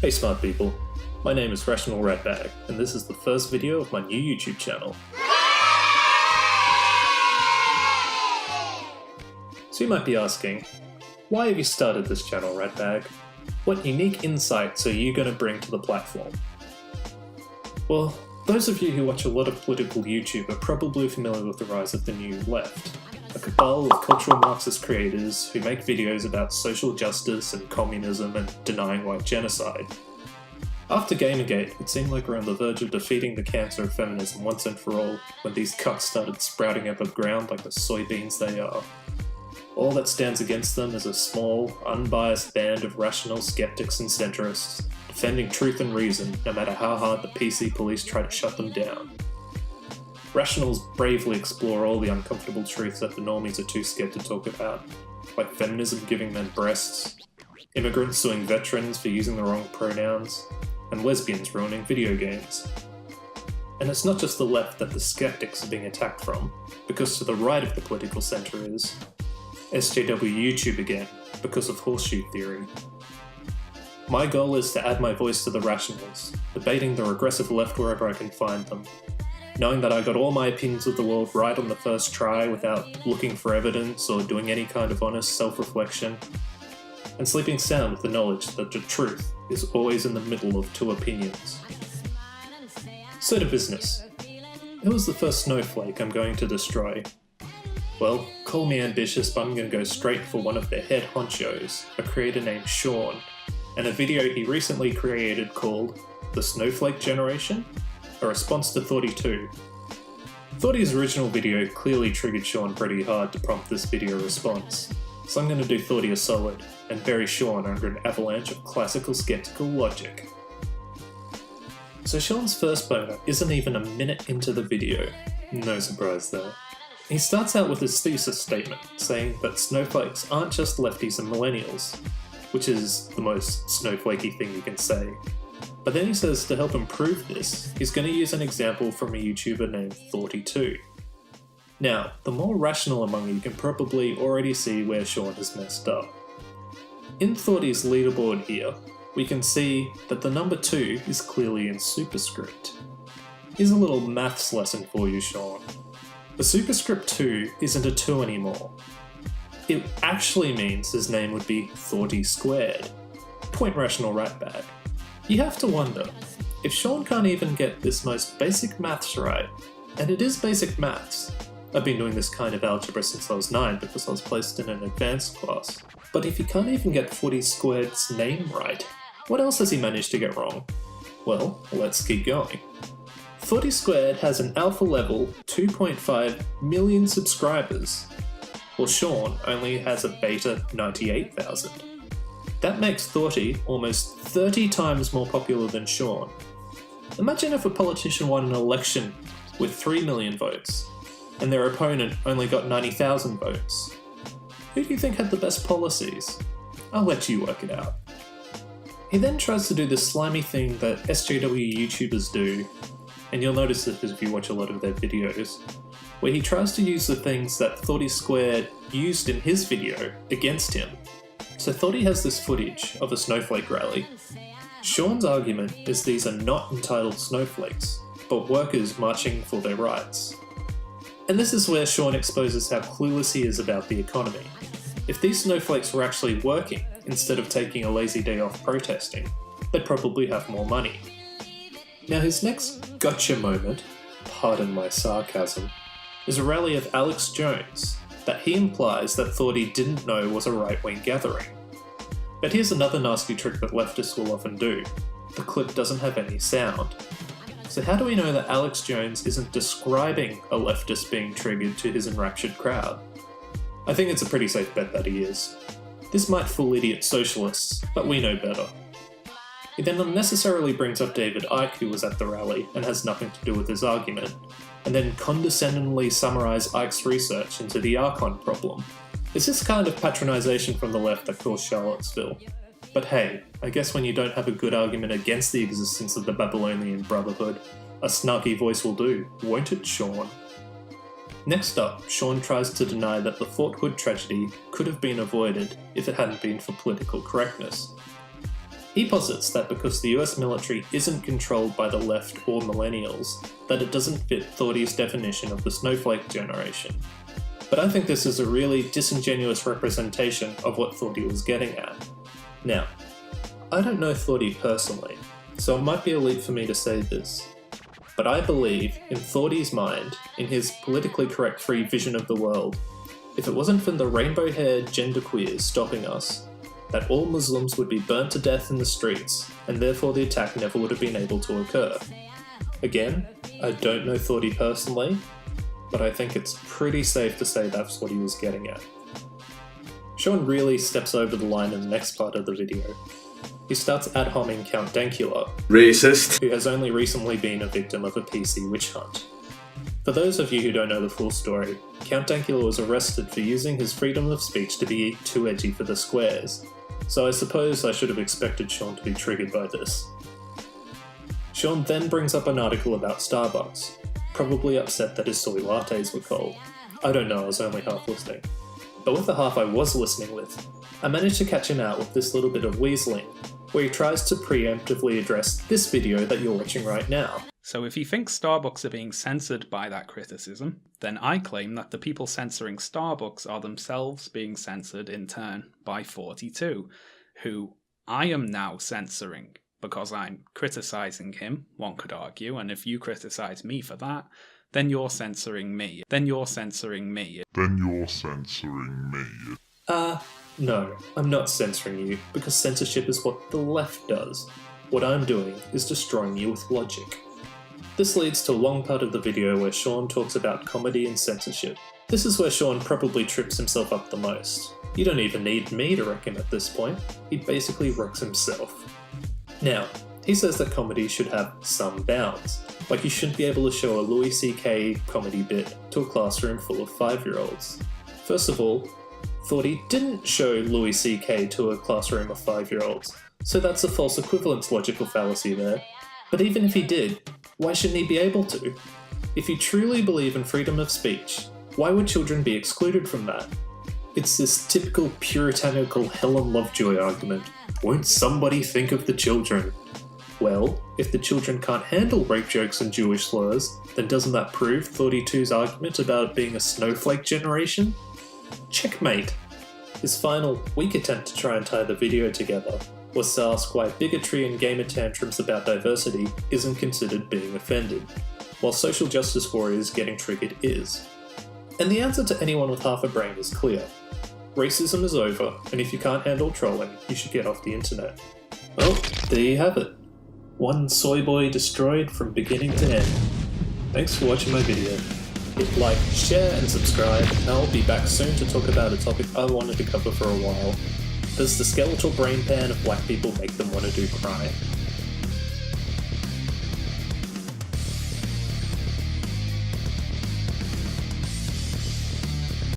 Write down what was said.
Hey smart people, my name is Rational Ratbag, and this is the first video of my new YouTube channel. So you might be asking, why have you started this channel, Ratbag? What unique insights are you going to bring to the platform? Well, those of you who watch a lot of political YouTube are probably familiar with the rise of the New Left, a cabal of cultural Marxist creators who make videos about social justice and communism and denying white genocide. After Gamergate, it seemed like we're on the verge of defeating the cancer of feminism once and for all, when these cuts started sprouting out of the ground like the soybeans they are. All that stands against them is a small, unbiased band of rational skeptics and centrists, defending truth and reason no matter how hard the PC police try to shut them down. Rationals bravely explore all the uncomfortable truths that the normies are too scared to talk about, like feminism giving men breasts, immigrants suing veterans for using the wrong pronouns, and lesbians ruining video games. And it's not just the left that the skeptics are being attacked from, because to the right of the political centre is SJW YouTube again, because of horseshoe theory. My goal is to add my voice to the rationals, debating the regressive left wherever I can find them, knowing that I got all my opinions of the world right on the first try without looking for evidence or doing any kind of honest self-reflection, and sleeping sound with the knowledge that the truth is always in the middle of two opinions. So to business. Who is the first snowflake I'm going to destroy? Well, call me ambitious, but I'm going to go straight for one of their head honchos, a creator named Shaun, and a video he recently created called The Snowflake Generation? A response to Thoughty2. Thoughty's original video clearly triggered Shaun pretty hard to prompt this video response, so I'm going to do Thoughty a solid, and bury Shaun under an avalanche of classical skeptical logic. So Shaun's first boner isn't even a minute into the video, no surprise there. He starts out with his thesis statement, saying that snowflakes aren't just lefties and millennials, which is the most snowflakey thing you can say. But then he says to help him prove this, he's going to use an example from a YouTuber named Thoughty2. Now, the more rational among you can probably already see where Shaun has messed up. In Thoughty's leaderboard here, we can see that the number 2 is clearly in superscript. Here's a little maths lesson for you, Shaun. The superscript 2 isn't a 2 anymore. It actually means his name would be Thoughty squared. Point Rational Ratbag. You have to wonder, if Shaun can't even get this most basic maths right, and it is basic maths. I've been doing this kind of algebra since I was 9 because I was placed in an advanced class. But if he can't even get Thoughty squared's name right, what else has he managed to get wrong? Well, let's keep going. Thoughty squared has an alpha level 2.5 million subscribers, while Shaun only has a beta 98,000. That makes Thoughty almost 30 times more popular than Shaun. Imagine if a politician won an election with 3 million votes, and their opponent only got 90,000 votes. Who do you think had the best policies? I'll let you work it out. He then tries to do the slimy thing that SJW YouTubers do, and you'll notice this if you watch a lot of their videos, where he tries to use the things that Thoughty squared used in his video against him. So Thoughty has this footage of a snowflake rally. Shaun's argument is these are not entitled snowflakes, but workers marching for their rights. And this is where Shaun exposes how clueless he is about the economy. If these snowflakes were actually working, instead of taking a lazy day off protesting, they'd probably have more money. Now his next gotcha moment, pardon my sarcasm, is a rally of Alex Jones that he implies that Thoughty didn't know was a right-wing gathering. But here's another nasty trick that leftists will often do. The clip doesn't have any sound. So how do we know that Alex Jones isn't describing a leftist being triggered to his enraptured crowd? I think it's a pretty safe bet that he is. This might fool idiot socialists, but we know better. He then unnecessarily brings up David Icke, who was at the rally and has nothing to do with his argument, and then condescendingly summarise Icke's research into the Archon problem. It's this kind of patronisation from the left that caused Charlottesville. But hey, I guess when you don't have a good argument against the existence of the Babylonian Brotherhood, a snarky voice will do, won't it, Shaun? Next up, Shaun tries to deny that the Fort Hood tragedy could have been avoided if it hadn't been for political correctness. He posits that because the US military isn't controlled by the left or millennials, that it doesn't fit Thoughty's definition of the Snowflake generation. But I think this is a really disingenuous representation of what Thoughty was getting at. Now, I don't know Thoughty personally, so it might be a leap for me to say this, but I believe, in Thoughty's mind, in his politically correct free vision of the world, if it wasn't for the rainbow-haired genderqueers stopping us, that all Muslims would be burnt to death in the streets, and therefore the attack never would have been able to occur. Again, I don't know Thoughty personally, but I think it's pretty safe to say that's what he was getting at. Shaun really steps over the line in the next part of the video. He starts ad-homing Count Dankula, racist, who has only recently been a victim of a PC witch hunt. For those of you who don't know the full story, Count Dankula was arrested for using his freedom of speech to be too edgy for the squares, so I suppose I should have expected Shaun to be triggered by this. Shaun then brings up an article about Starbucks, probably upset that his soy lattes were cold. I don't know, I was only half listening. But with the half I was listening with, I managed to catch him out with this little bit of weaseling, where he tries to preemptively address this video that you're watching right now. So if he thinks Starbucks are being censored by that criticism, then I claim that the people censoring Starbucks are themselves being censored in turn by Thoughty2, who I am now censoring because I'm criticising him, one could argue, and if you criticise me for that, then you're censoring me. No, I'm not censoring you, because censorship is what the left does. What I'm doing is destroying you with logic. This leads to a long part of the video where Shaun talks about comedy and censorship. This is where Shaun probably trips himself up the most. You don't even need me to wreck him at this point. He basically wrecks himself. Now, he says that comedy should have some bounds. Like you shouldn't be able to show a Louis C.K. comedy bit to a classroom full of 5-year-olds. First of all, Thoughty didn't show Louis C.K. to a classroom of 5-year-olds, so that's a false equivalence logical fallacy there. But even if he did, why shouldn't he be able to? If you truly believe in freedom of speech, why would children be excluded from that? It's this typical puritanical Helen Lovejoy argument. Won't somebody think of the children? Well, if the children can't handle rape jokes and Jewish slurs, then doesn't that prove Thoughty2's argument about being a snowflake generation? Checkmate! His final, weak attempt to try and tie the video together was to ask why bigotry and gamer tantrums about diversity isn't considered being offended, while social justice warriors getting triggered is. And the answer to anyone with half a brain is clear. Racism is over, and if you can't handle trolling, you should get off the internet. Well, there you have it. One soy boy destroyed from beginning to end. Thanks for watching my video. Hit like, share and subscribe, and I'll be back soon to talk about a topic I wanted to cover for a while. Does the skeletal brain pan of black people make them want to do crime?